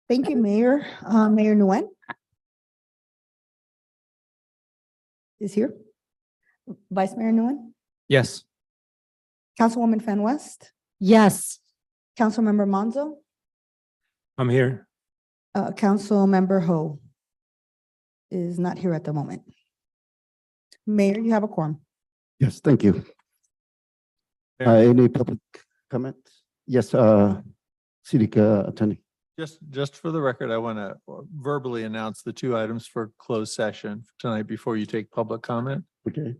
Thank you, Mayor. Mayor Nguyen is here. Vice Mayor Nguyen, Yes. Councilwoman Fan West, Yes. Councilmember Monzo, I'm here. Councilmember Ho is not here at the moment. Mayor, you have a quorum. Yes, thank you. Any public comments? Yes, City Attorney. Just for the record, I want to verbally announce the two items for closed session tonight before you take public comment. Okay.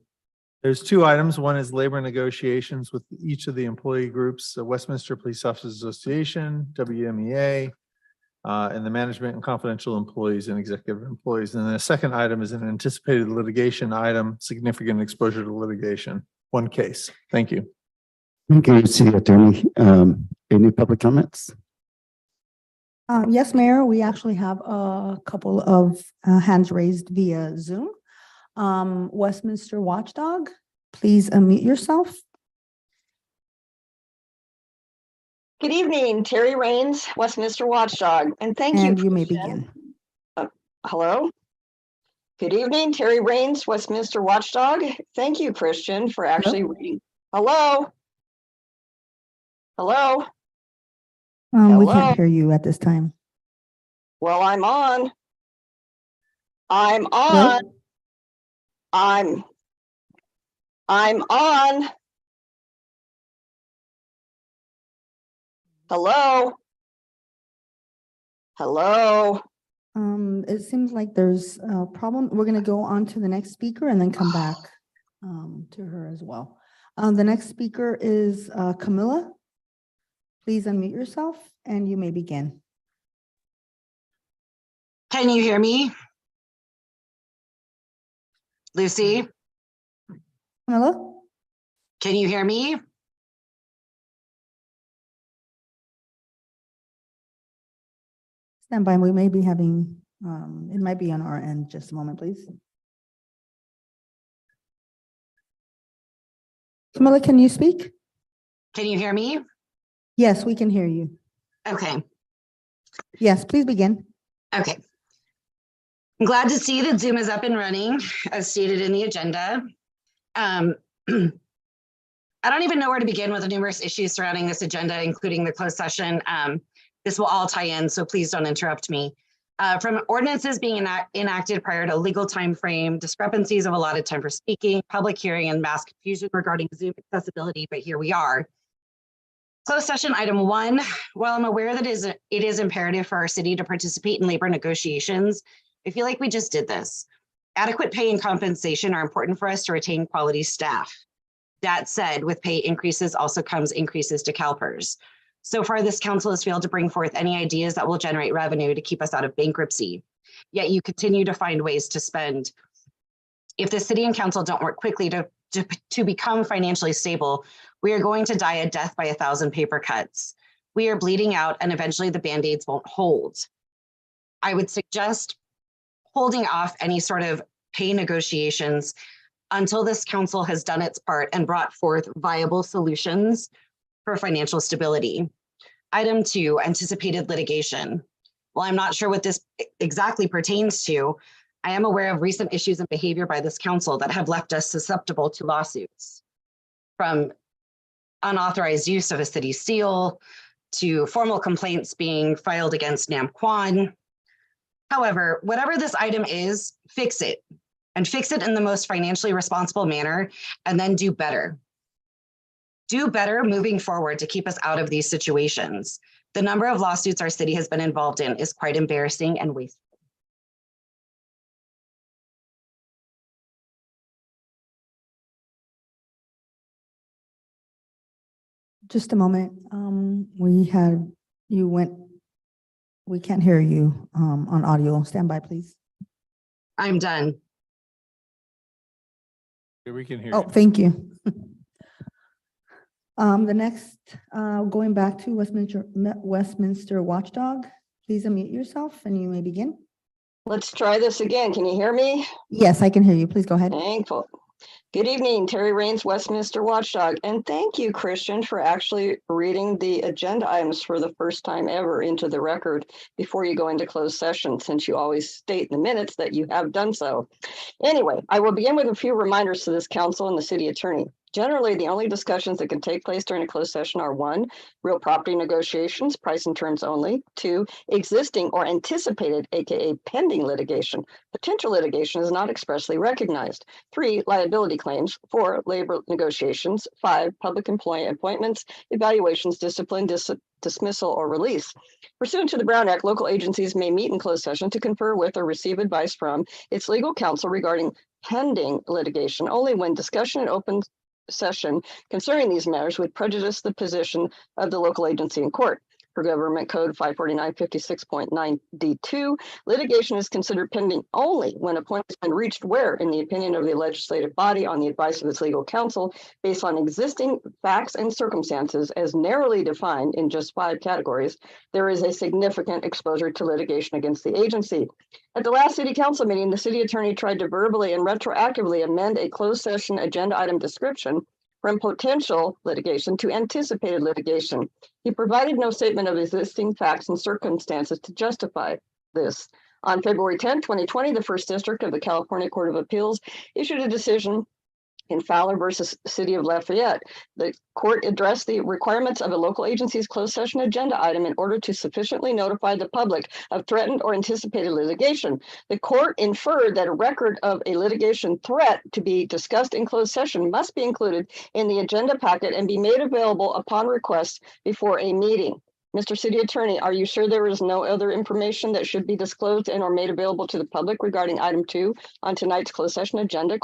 There's two items. One is labor negotiations with each of the employee groups, the Westminster Police Officers Association, WMEA, and the management and confidential employees and executive employees. And the second item is an anticipated litigation item, significant exposure to litigation, one case. Thank you. Thank you, City Attorney. Any public comments? Yes, Mayor, we actually have a couple of hands raised via Zoom. Westminster Watchdog, please unmute yourself. Good evening, Terry Rains, Westminster Watchdog, and thank you. And you may Christian. begin. Hello. Good evening, Terry Rains, Westminster Watchdog. Thank you, Christian, for actually reading. Hello. Hello. We Hello? can't hear you at this time. Well, I'm on. I'm Hello? on. I'm on. Hello. Hello. It seems like there's a problem. We're gonna go on to the next speaker and then come back to her as well. The next speaker is Camilla. Please unmute yourself and you may begin. Can you hear me? Lucy, Camilla? can you hear me? Stand by, we may be having, it might be on our end. Just a moment, please. Camilla, can you speak? Can you hear me? Yes, we can hear you. Okay, Yes, please begin. okay. I'm glad to see that Zoom is up and running as stated in the agenda. I don't even know where to begin with the numerous issues surrounding this agenda, including the closed session. This will all tie in, so please don't interrupt me. From ordinances being enacted prior to legal time frame, discrepancies of allotted time for speaking, public hearing, and mass confusion regarding Zoom accessibility, but here we are. Closed session item 1, while I'm aware that it is imperative for our city to participate in labor negotiations, I feel like we just did this. Adequate pay and compensation are important for us to retain quality staff. That said, with pay increases also comes increases to CalPERS. So far, this council has failed to bring forth any ideas that will generate revenue to keep us out of bankruptcy. Yet you continue to find ways to spend. If the city and council don't work quickly to become financially stable, we are going to die a death by 1,000 paper cuts. We are bleeding out and eventually the Band-Aids won't hold. I would suggest holding off any sort of pay negotiations until this council has done its part and brought forth viable solutions for financial stability. Item 2, anticipated litigation. While I'm not sure what this exactly pertains to, I am aware of recent issues and behavior by this council that have left us susceptible to lawsuits, from unauthorized use of a city seal to formal complaints being filed against Nam Kwan. However, whatever this item is, fix it, and fix it in the most financially responsible manner, and then do better. Do better moving forward to keep us out of these situations. The number of lawsuits our city has been involved in is quite embarrassing and wasteful. Just a moment. We can't hear you on audio. Stand by, please. I'm done. Yeah, we can hear Oh, you. thank you. The next, going back to Westminster Watchdog, please unmute yourself and you may begin. Let's try this again. Can you hear me? Yes, I can hear you. Please go ahead. Thankful. Good evening, Terry Rains, Westminster Watchdog. And thank you, Christian, for actually reading the agenda items for the first time ever into the record before you go into closed session, since you always state in the minutes that you have done so. Anyway, I will begin with a few reminders to this council and the city attorney. Generally, the only discussions that can take place during a closed session are 1, real property negotiations, price and terms only. 2, existing or anticipated, aka pending litigation. Potential litigation is not expressly recognized. 3, liability claims. 4, labor negotiations. 5, public employee appointments, evaluations, discipline, dismissal, or release. Pursuant to the Brown Act, local agencies may meet in closed session to confer with or receive advice from its legal counsel regarding pending litigation only when discussion in open session concerning these matters would prejudice the position of the local agency in court. Per Government Code 549-56.9 D2, litigation is considered pending only when a point has been reached where, in the opinion of the legislative body on the advice of its legal counsel, based on existing facts and circumstances as narrowly defined in just 5 categories, there is a significant exposure to litigation against the agency. At the last city council meeting, the city attorney tried to verbally and retroactively amend a closed session agenda item description from potential litigation to anticipated litigation. He provided no statement of existing facts and circumstances to justify this. On February 10, 2020, the First District of the California Court of Appeals issued a decision in Fowler versus City of Lafayette. The court addressed the requirements of a local agency's closed session agenda item in order to sufficiently notify the public of threatened or anticipated litigation. The court inferred that a record of a litigation threat to be discussed in closed session must be included in the agenda packet and be made available upon request before a meeting. Mr. City Attorney, are you sure there is no other information that should be disclosed and or made available to the public regarding item 2 on tonight's closed session agenda?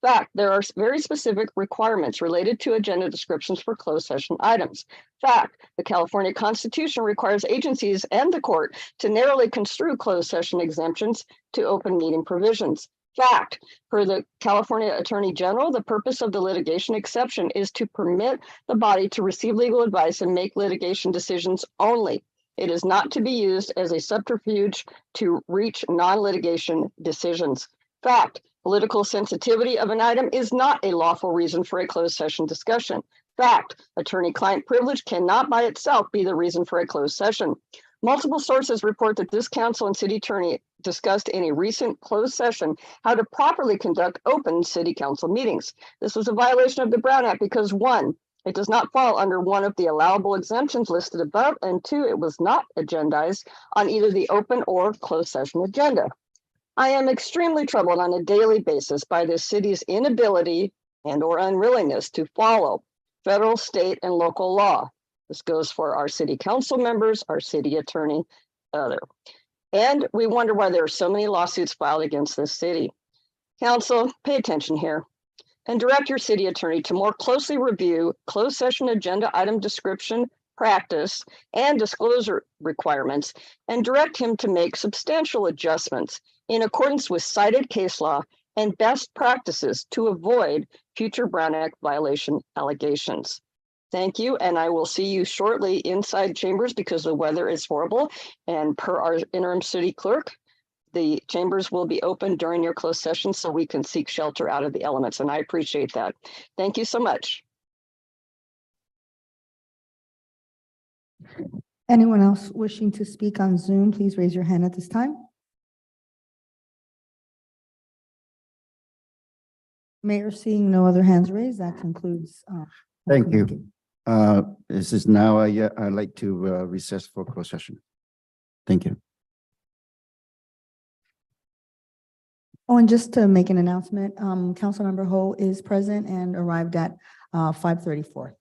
Fact, there are very specific requirements related to agenda descriptions for closed session items. Fact, the California Constitution requires agencies and the court to narrowly construe closed session exemptions to open meeting provisions. Fact, per the California Attorney General, the purpose of the litigation exception is to permit the body to receive legal advice and make litigation decisions only. It is not to be used as a subterfuge to reach non-litigation decisions. Fact, political sensitivity of an item is not a lawful reason for a closed session discussion. Fact, attorney-client privilege cannot by itself be the reason for a closed session. Multiple sources report that this council and city attorney discussed in a recent closed session how to properly conduct open city council meetings. This was a violation of the Brown Act because 1, it does not fall under one of the allowable exemptions listed above, and 2, it was not agendized on either the open or closed session agenda. I am extremely troubled on a daily basis by the city's inability and or unwillingness to follow federal, state, and local law. This goes for our city council members, our city attorney, other. And we wonder why there are so many lawsuits filed against this city. Council, pay attention here and direct your city attorney to more closely review closed session agenda item description, practice, and disclosure requirements, and direct him to make substantial adjustments in accordance with cited case law and best practices to avoid future Brown Act violation allegations. Thank you, and I will see you shortly inside chambers because the weather is horrible. And per our interim city clerk, the chambers will be open during your closed session so we can seek shelter out of the elements, and I appreciate that. Thank you so much. Anyone else wishing to speak on Zoom, please raise your hand at this time. Mayor, seeing no other hands raised, that concludes. Thank you. This is now, I'd like to recess for closed session. Thank you. Oh, and just to make an announcement, Councilmember Ho is present and arrived at 5:34.